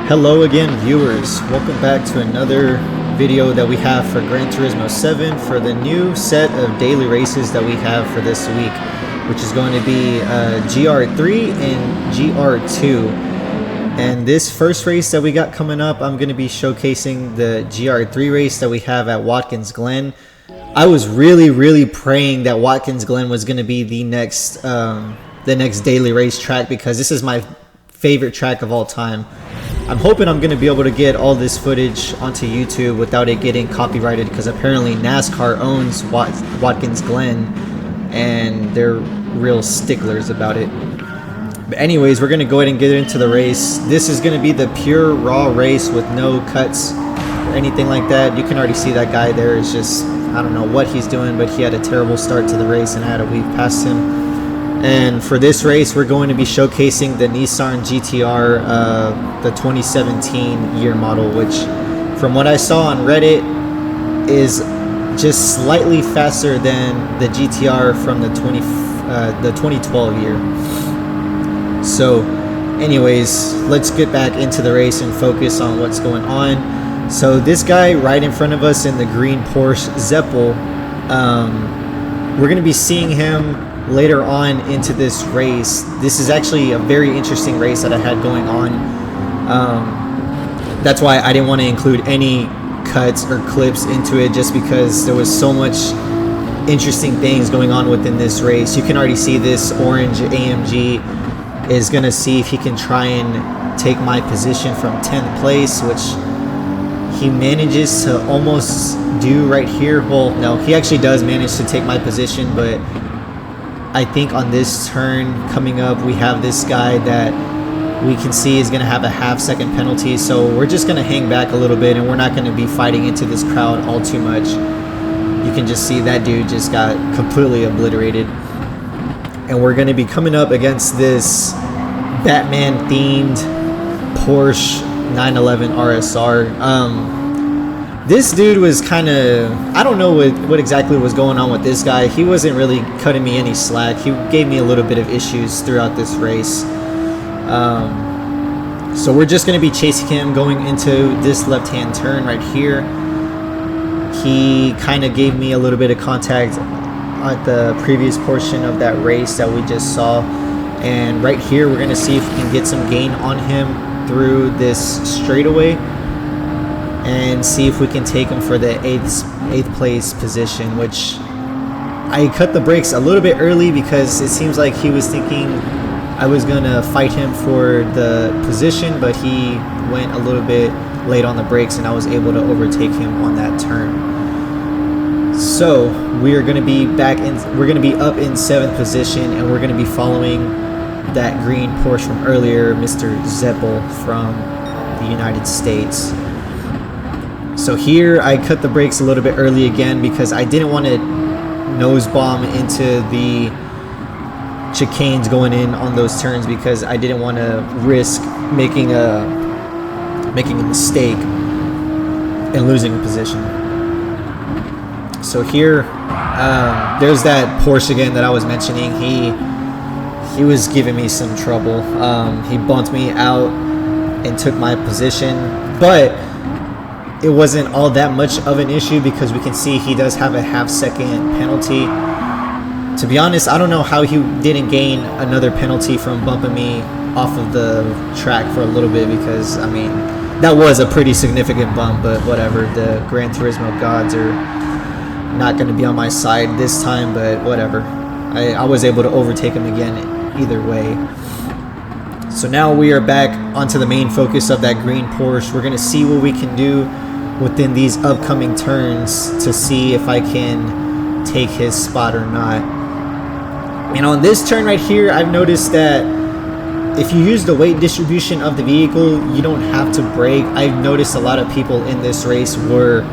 Hello again, viewers. Welcome back to another video that we have for Gran Turismo 7 for the new set of daily races that we have for this week, which is going to be Gr.3 and Gr.2. And this first race that we got coming up, I'm going to be showcasing the Gr.3 race that we have at Watkins Glen. I was really praying that Watkins Glen was going to be the next daily race track, because this is my favorite track of all time. I'm hoping I'm going to be able to get all this footage onto YouTube without it getting copyrighted, because apparently NASCAR owns Watkins Glen and they're real sticklers about it. But anyways, we're going to go ahead and get into the race. This is going to be the pure raw race with no cuts or anything like that. You can already see that guy there is just, I don't know what he's doing, but he had a terrible start to the race and I had to weave past him. And for this race, we're going to be showcasing the Nissan GT-R, the 2017 year model, which from what I saw on Reddit is just slightly faster than the GT-R from the 2012 year. So anyways, let's get back into the race and focus on what's going on. So this guy right in front of us in the green Porsche Zeppel, we're going to be seeing him later on into this race. This is actually a very interesting race that I had going on. That's why I didn't want to include any cuts or clips into it, just because there was so much interesting things going on within this race. You can already see this orange AMG is going to see if he can try and take my position from 10th place, which he manages to almost do right here. Well, no, he actually does manage to take my position, but I think on this turn coming up, we have this guy that we can see is going to have a half-second penalty. So we're just going to hang back a little bit, and we're not going to be fighting into this crowd all too much. You can just see that dude just got completely obliterated. And we're going to be coming up against this Batman-themed Porsche 911 RSR. This dude was kind of, I don't know what exactly was going on with this guy. He wasn't really cutting me any slack. He gave me a little bit of issues throughout this race. So we're just going to be chasing him going into this left-hand turn right here. He kind of gave me a little bit of contact at the previous portion of that race that we just saw. And right here, we're going to see if we can get some gain on him through this straightaway, and see if we can take him for the eighth place position, which I cut the brakes a little bit early because it seems like he was thinking I was gonna fight him for the position, but he went a little bit late on the brakes and I was able to overtake him on that turn. So we are gonna be we're gonna be up in 7th position, and we're gonna be following that green Porsche from earlier, Mr. Zeppel from the United States. So here I cut the brakes a little bit early again because I didn't want to nose bomb into the chicanes going in on those turns, because I didn't want to risk making a mistake and losing a position. So here, there's that Porsche again that I was mentioning. He was giving me some trouble. He bumped me out and took my position, but it wasn't all that much of an issue because we can see he does have a half-second penalty. To be honest, I don't know how he didn't gain another penalty from bumping me off of the track for a little bit, because, I mean, that was a pretty significant bump, but whatever. The Gran Turismo gods are not going to be on my side this time, but whatever. I was able to overtake him again either way. So now we are back onto the main focus of that green Porsche. We're going to see what we can do within these upcoming turns to see if I can take his spot or not. And on this turn right here, I've noticed that if you use the weight distribution of the vehicle, you don't have to brake. I've noticed a lot of people in this race were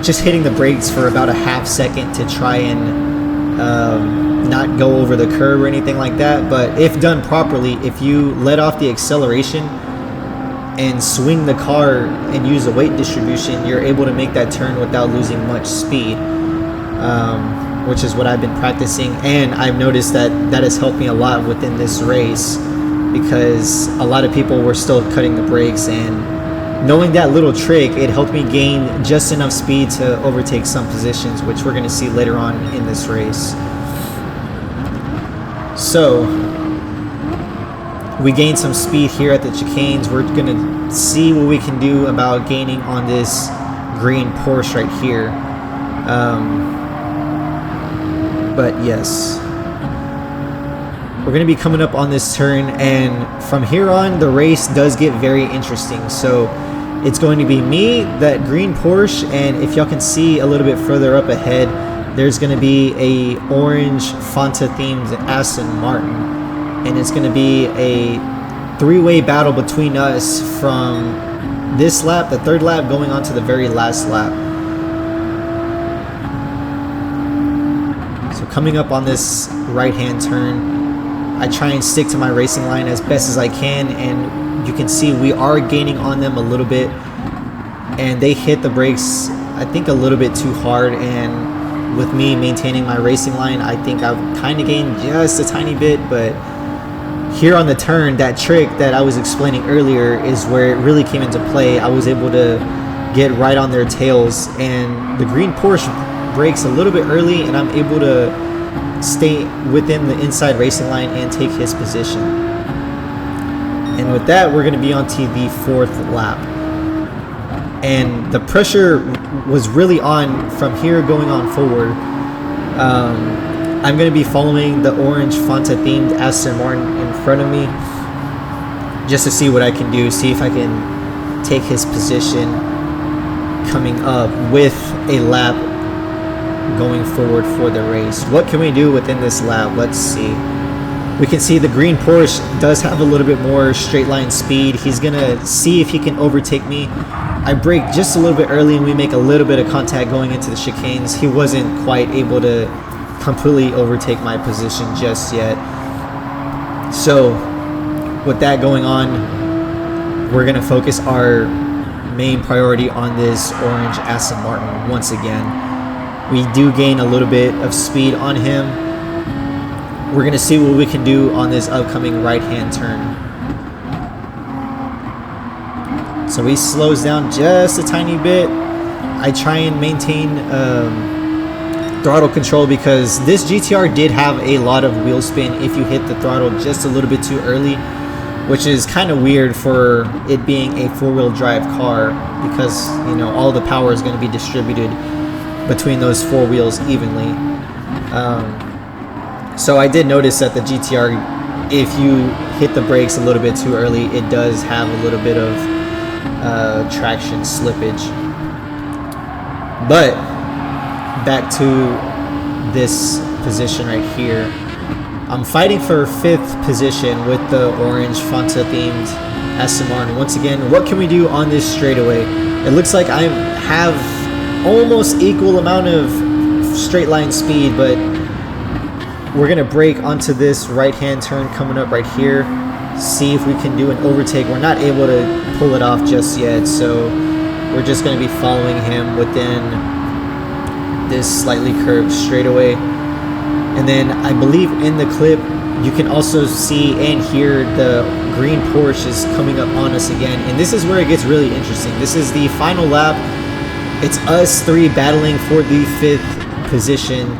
just hitting the brakes for about a half-second to try and not go over the curb or anything like that. But if done properly, if you let off the acceleration and swing the car and use the weight distribution, you're able to make that turn without losing much speed, which is what I've been practicing, and I've noticed that has helped me a lot within this race. because a lot of people were still cutting the brakes, and knowing that little trick, it helped me gain just enough speed to overtake some positions, which we're going to see later on in this race. So we gained some speed here at the chicanes. We're going to see what we can do about gaining on this green Porsche right here. But yes, we're going to be coming up on this turn, and from here on the race does get very interesting. So it's going to be me, that green Porsche, and if y'all can see a little bit further up ahead, there's going to be a orange Fanta themed Aston Martin, and it's going to be a three-way battle between us from this lap, the third lap, going on to the very last lap. So coming up on this right-hand turn, I try and stick to my racing line as best as I can, and you can see we are gaining on them a little bit, and they hit the brakes I think a little bit too hard, and with me maintaining my racing line, I think I've kind of gained just a tiny bit. But here on the turn, that trick that I was explaining earlier is where it really came into play. I was able to get right on their tails, and the green Porsche brakes a little bit early, and I'm able to stay within the inside racing line and take his position. And with that, we're going to be on to the fourth lap, and the pressure was really on from here going on forward. I'm going to be following the orange Fanta themed Aston Martin in front of me just to see what I can do, see if I can take his position coming up with a lap going forward for the race. What can we do within this lap? Let's see. We can see the green Porsche does have a little bit more straight line speed. He's gonna see if he can overtake me. I brake just a little bit early, and we make a little bit of contact going into the chicanes. He wasn't quite able to completely overtake my position just yet. So with that going on, we're gonna focus our main priority on this orange Aston Martin once again. We do gain a little bit of speed on him. We're going to see what we can do on this upcoming right-hand turn. So he slows down just a tiny bit. I try and maintain throttle control because this GTR did have a lot of wheel spin if you hit the throttle just a little bit too early, which is kind of weird for it being a four-wheel drive car, because you know all the power is going to be distributed between those four wheels evenly. So I did notice that the GTR, if you hit the brakes a little bit too early, it does have a little bit of traction slippage. But back to this position right here. I'm fighting for fifth position with the orange Fanta themed Aston Martin. Once again, what can we do on this straightaway? It looks like I have almost equal amount of straight line speed, but we're gonna brake onto this right hand turn coming up right here, see if we can do an overtake. We're not able to pull it off just yet, so we're just gonna be following him within this slightly curved straightaway. And then I believe in the clip you can also see and hear the green Porsche is coming up on us again, and this is where it gets really interesting. This is the final lap. It's us three battling for the fifth position.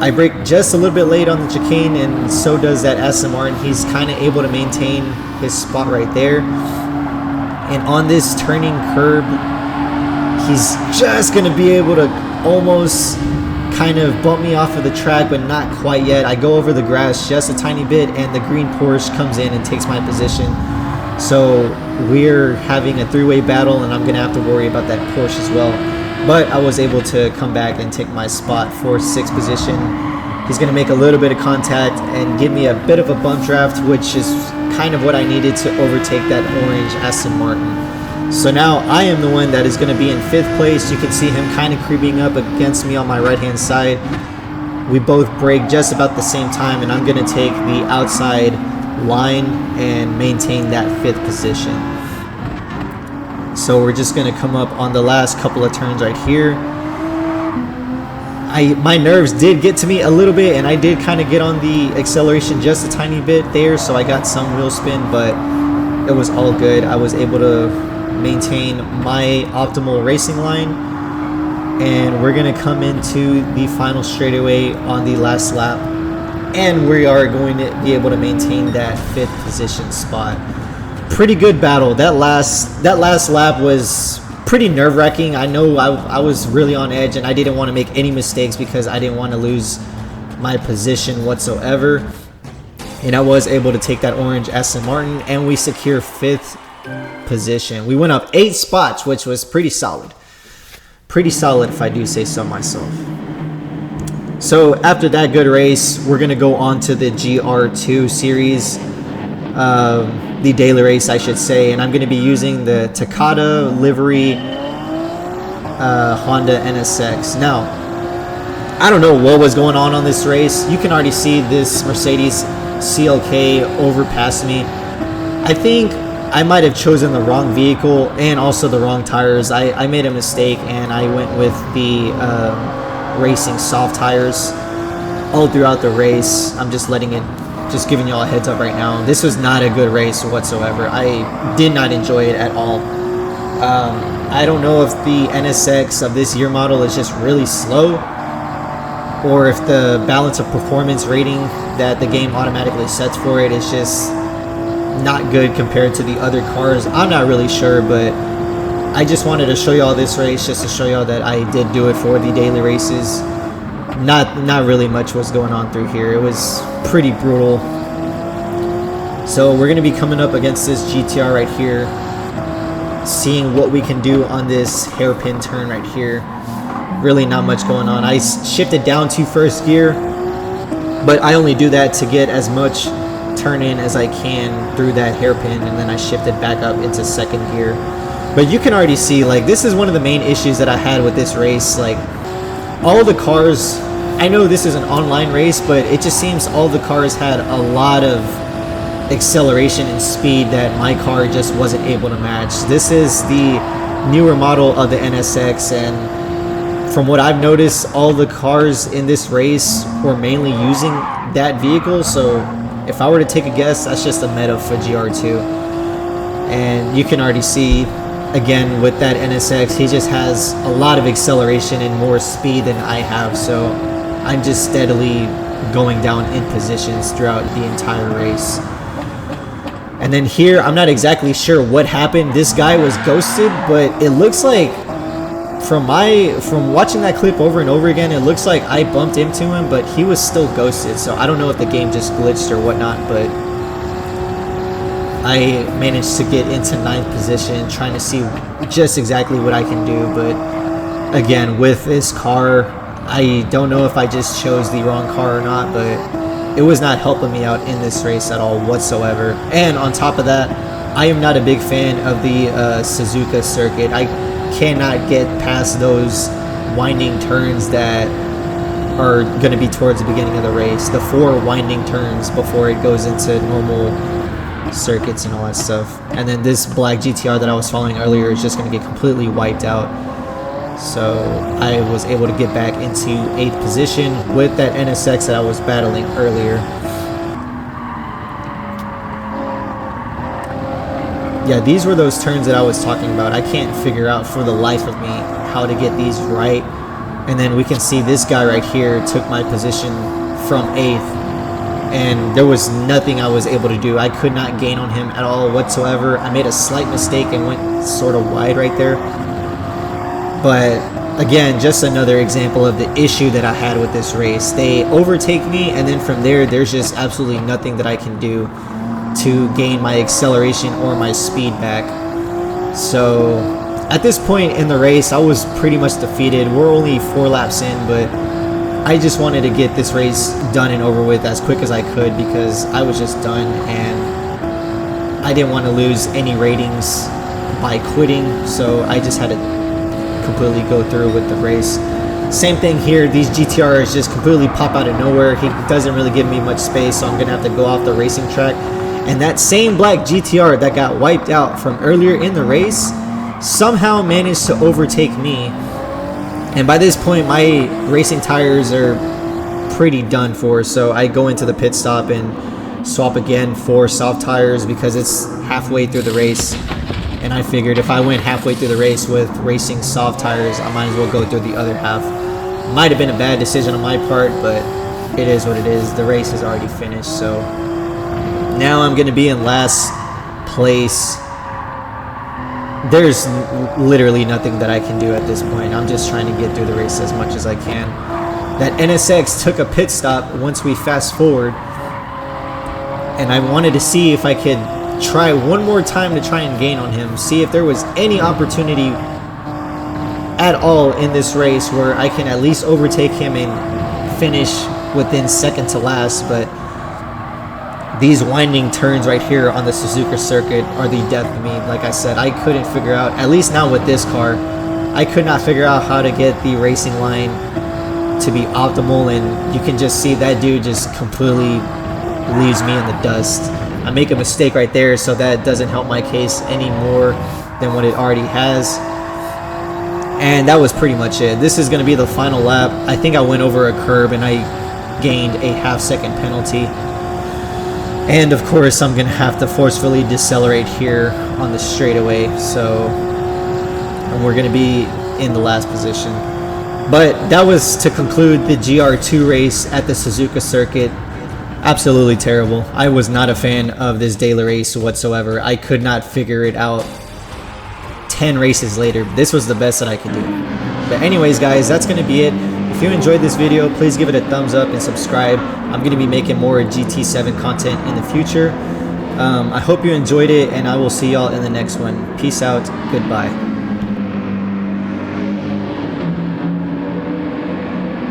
I brake just a little bit late on the chicane, and so does that Aston Martin. He's kind of able to maintain his spot right there. And on this turning curb, he's just going to be able to almost kind of bump me off of the track, but not quite yet. I go over the grass just a tiny bit, and the green Porsche comes in and takes my position. So we're having a three-way battle, and I'm going to have to worry about that Porsche as well. But I was able to come back and take my spot for sixth position. He's going to make a little bit of contact and give me a bit of a bump draft, which is kind of what I needed to overtake that orange Aston Martin. So now I am the one that is going to be in fifth place. You can see him kind of creeping up against me on my right-hand side. We both brake just about the same time, and I'm going to take the outside line and maintain that fifth position. So we're just going to come up on the last couple of turns right here. my nerves did get to me a little bit, and I did kind of get on the acceleration just a tiny bit there, so I got some wheel spin, but it was all good. I was able to maintain my optimal racing line, and we're gonna come into the final straightaway on the last lap, and we are going to be able to maintain that 5th position spot. Pretty good battle. That last lap was pretty nerve-wracking. I know I was really on edge, and I didn't want to make any mistakes because I didn't want to lose my position whatsoever. And I was able to take that orange Aston Martin, and we secure 5th position. We went up 8 spots, which was pretty solid. Pretty solid, if I do say so myself. So after that good race, we're going to go on to the Gr.2 series, the daily race, I should say, and I'm going to be using the Takata livery Honda NSX. Now, I don't know what was going on this race. You can already see this Mercedes CLK overpassed me. I think I might have chosen the wrong vehicle and also the wrong tires. I made a mistake, and I went with the racing soft tires all throughout the race. I'm just giving y'all a heads up right now. This was not a good race whatsoever. I did not enjoy it at all. I don't know if the NSX of this year model is just really slow, or if the balance of performance rating that the game automatically sets for it is just not good compared to the other cars. I'm not really sure, but I just wanted to show y'all this race just to show y'all that I did do it for the daily races. Not really much was going on through here. It was pretty brutal. So we're going to be coming up against this GTR right here, seeing what we can do on this hairpin turn right here. Really not much going on. I shifted down to 1st gear, but I only do that to get as much turn in as I can through that hairpin, and then I shifted back up into 2nd gear. But you can already see, like, this is one of the main issues that I had with this race. Like, all the cars, I know this is an online race, but it just seems all the cars had a lot of acceleration and speed that my car just wasn't able to match. This is the newer model of the NSX, and from what I've noticed, all the cars in this race were mainly using that vehicle. So if I were to take a guess, that's just a meta for Gr.2. And you can already see, again, with that NSX, he just has a lot of acceleration and more speed than I have. So I'm just steadily going down in positions throughout the entire race. And then here, I'm not exactly sure what happened. This guy was ghosted, but it looks like from watching that clip over and over again, it looks like I bumped into him, but he was still ghosted. So I don't know if the game just glitched or whatnot, but I managed to get into 9th position, trying to see just exactly what I can do. But again, with this car, I don't know if I just chose the wrong car or not, but it was not helping me out in this race at all whatsoever. And on top of that, I am not a big fan of the Suzuka circuit. I cannot get past those winding turns that are going to be towards the beginning of the race. The 4 winding turns before it goes into normal circuits and all that stuff. And then this black GTR that I was following earlier is just going to get completely wiped out. So I was able to get back into 8th position with that NSX that I was battling earlier. Yeah, these were those turns that I was talking about. I can't figure out for the life of me how to get these right. And then we can see this guy right here took my position from 8th. And there was nothing I was able to do. I could not gain on him at all whatsoever. I made a slight mistake and went sort of wide right there. But again, just another example of the issue that I had with this race. They overtake me, and then from there, there's just absolutely nothing that I can do to gain my acceleration or my speed back. So at this point in the race, I was pretty much defeated. We're only 4 laps in, but I just wanted to get this race done and over with as quick as I could because I was just done, and I didn't want to lose any ratings by quitting, so I just had to completely go through with the race. Same thing here. These GTRs just completely pop out of nowhere. He doesn't really give me much space, so I'm gonna have to go off the racing track. And that same black GTR that got wiped out from earlier in the race somehow managed to overtake me And by this point, my racing tires are pretty done for, so I go into the pit stop and swap again for soft tires because it's halfway through the race. And I figured if I went halfway through the race with racing soft tires, I might as well go through the other half. Might have been a bad decision on my part, but it is what it is. The race is already finished, so now I'm going to be in last place. There's literally nothing that I can do at this point. I'm just trying to get through the race as much as I can. That NSX took a pit stop once we fast forward, and I wanted to see if I could try one more time to try and gain on him, see if there was any opportunity at all in this race where I can at least overtake him and finish within second to last. But these winding turns right here on the Suzuka circuit are the death of me. Like I said, I couldn't figure out, at least not with this car, I could not figure out how to get the racing line to be optimal, and you can just see that dude just completely leaves me in the dust. I make a mistake right there, so that doesn't help my case any more than what it already has. And that was pretty much it. This is going to be the final lap. I think I went over a curb and I gained a half-second penalty. And of course, I'm going to have to forcefully decelerate here on the straightaway. So we're going to be in the last position. But that was to conclude the Gr.2 race at the Suzuka circuit. Absolutely terrible. I was not a fan of this daily race whatsoever. I could not figure it out 10 races later. This was the best that I could do. But anyways, guys, that's going to be it. If you enjoyed this video, please give it a thumbs up and subscribe. I'm going to be making more GT7 content in the future. I hope you enjoyed it, and I will see y'all in the next one. Peace out. Goodbye.